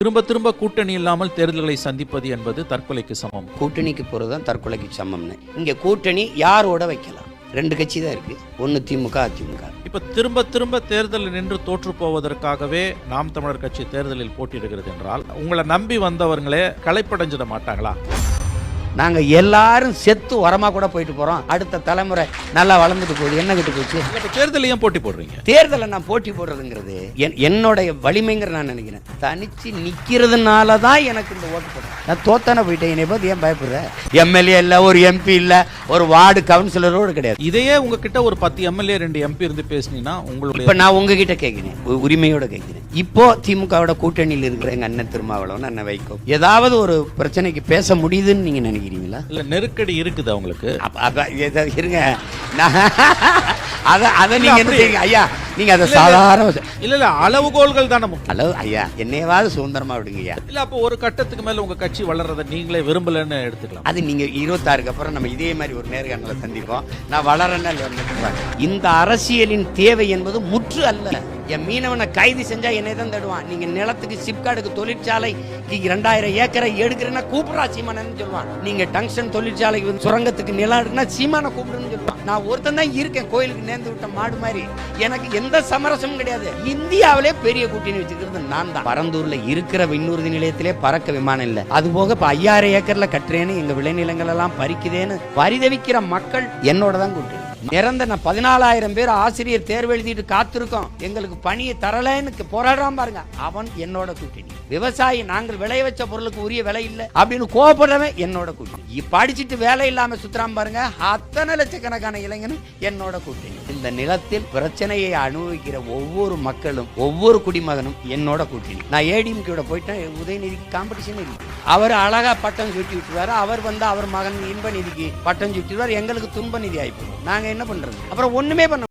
திரும்ப திரும்ப கூட்டணி இல்லாமல் தேர்தல்களை சந்திப்பது என்பது தற்கொலைக்கு சமம். கூட்டணிக்கு போறதுதான் தற்கொலைக்கு சமம்னு. இங்க கூட்டணி யாரோட வைக்கலாம்? 2 கட்சி தான் இருக்கு, ஒன்னு திமுக அதிமுக. இப்ப திரும்ப திரும்ப தேர்தலில் நின்று தோற்று போவதற்காகவே நாம் தமிழர் கட்சி தேர்தலில் போட்டியிடுகிறது என்றால் உங்களை நம்பி வந்தவர்களே களைப்படைஞ்சிட மாட்டாங்களா? நாங்க எல்லாரும் செத்து உரமா கூட போயிட்டு போறோம். அடுத்த தலைமுறை நல்லா வளர்ந்துட்டு போகுது, என்ன கிட்ட போச்சு? தேர்தல் ஏன் போட்டி போடுறீங்க? தேர்தலை நான் போட்டி போடுறதுங்கிறது என்னோட வலிமைங்கிற நான் நினைக்கிறேன். தனிச்சு நிக்கிறதுனால தான் எனக்கு இந்த ஓட்டு போடுறேன். நான் தோத்தானே போயிட்டேன், என்னை பார்த்து ஏன் பயப்படுற? எம்எல்ஏ இல்ல, ஒரு எம்பி இல்ல, ஒரு வார்டு கவுன்சிலரோடு கிடையாது. இதையே உங்ககிட்ட ஒரு 10 எம்எல்ஏ 2 எம்பி இருந்து பேசினீங்கன்னா உங்களுடைய இப்ப நான் உங்ககிட்ட கேட்கிறேன், உரிமையோட கேட்கிறேன். இப்போ திமுகவோட கூட்டணியில் இருக்கிற எங்க அண்ணன் திருமாவளவன், அண்ணன் வைகோ ஏதாவது ஒரு பிரச்சனைக்கு பேச முடியுதுன்னு நீங்க நினைக்கிறீங்களா? இல்ல நெருக்கடி இருக்குது அவங்களுக்கு. இருங்க, அதை நீங்க என்ன செய்யுங்க ஐயா, நீங்க அதை சாதாரண இல்ல அளவுகோல்கள் தானே முக்கியம். அளவு ஐயா, என்னையாவது சுதந்திரமா விடுங்க ஐயா. இல்ல அப்போ ஒரு கட்டத்துக்கு மேல உங்க கட்சி வளர்றதை நீங்களே விரும்பலன்னு எடுத்துக்கலாம். அது நீங்க 26க்கு அப்புறம் நம்ம இதே மாதிரி ஒரு நேர்காணல சந்திப்போம். நான் வளரன்னு. இந்த அரசியலின் தேவை என்பது முற்று அல்ல. என் மீனவனை கைது செஞ்சா என்னை தான் தேடுவான். நீங்க நிலத்துக்கு சிப்காடுக்கு தொழிற்சாலைக்கு 2000 ஏக்கரை எடுக்கிறேன்னா கூப்பிடுறா சீமானன்னு சொல்லுவான். நீங்க டங்ஸ்டன் தொழிற்சாலைக்கு சுரங்கத்துக்கு நிலம் எடுக்குன்னா சீமான கூப்பிடுன்னு சொல்லுவான். நான் ஒருத்தன் தான் இருக்கேன், கோயிலுக்கு நேர்ந்து விட்ட மாடு மாதிரி. எனக்கு எந்த சமரசமும் கிடையாது. இந்தியாவிலே பெரிய கூட்டணி வச்சுக்கிறது நான் தான். பரந்தூர்ல இருக்கிற விண்ணூர்தி நிலையத்திலே பறக்க விமானம் இல்ல. அது போக இப்ப 5000 ஏக்கர்ல கட்டுறேன்னு எங்க விளைநிலங்கள் எல்லாம் பறிக்குதேன்னு பரிதவிக்கிற மக்கள் என்னோட தான் கூட்டணி. நிரந்தர 14,000 பேர் ஆசிரியர் தேர்வு எழுதிட்டு காத்திருக்கோம், எங்களுக்கு பணியை தரலன்னு போராடுறான் பாருங்க, அவன் என்னோட கூட்டணி. விவசாயி நாங்கள் விளைய வச்ச பொருளுக்கு உரிய விலை இல்லை அப்படின்னு கோபப்படுறவன் என்னோட கூட்டணி. படிச்சுட்டு வேலை இல்லாம சுத்துறான் பாருங்க, அத்தனை லட்சக்கணக்கான இளைஞனும் என்னோட கூட்டணி. இந்த நிலத்தில் பிரச்சனையை அனுபவிக்கிற ஒவ்வொரு மக்களும் ஒவ்வொரு குடிமகனும் என்னோட கூட்டணி. நான் ஏடிஎம்கே போயிட்டேன், உதயநிதிக்கு காம்படிஷன் இருக்கு. அவர் அழகா பட்டம் சுட்டி விட்டுருவாரு, அவர் வந்து அவர் மகன் இன்ப நிதிக்கு பட்டம் சுட்டிடுவார், எங்களுக்கு துன்ப நிதி ஆயிப்போம். நாங்க என்ன பண்றது? அப்புறம் ஒண்ணுமே பண்ண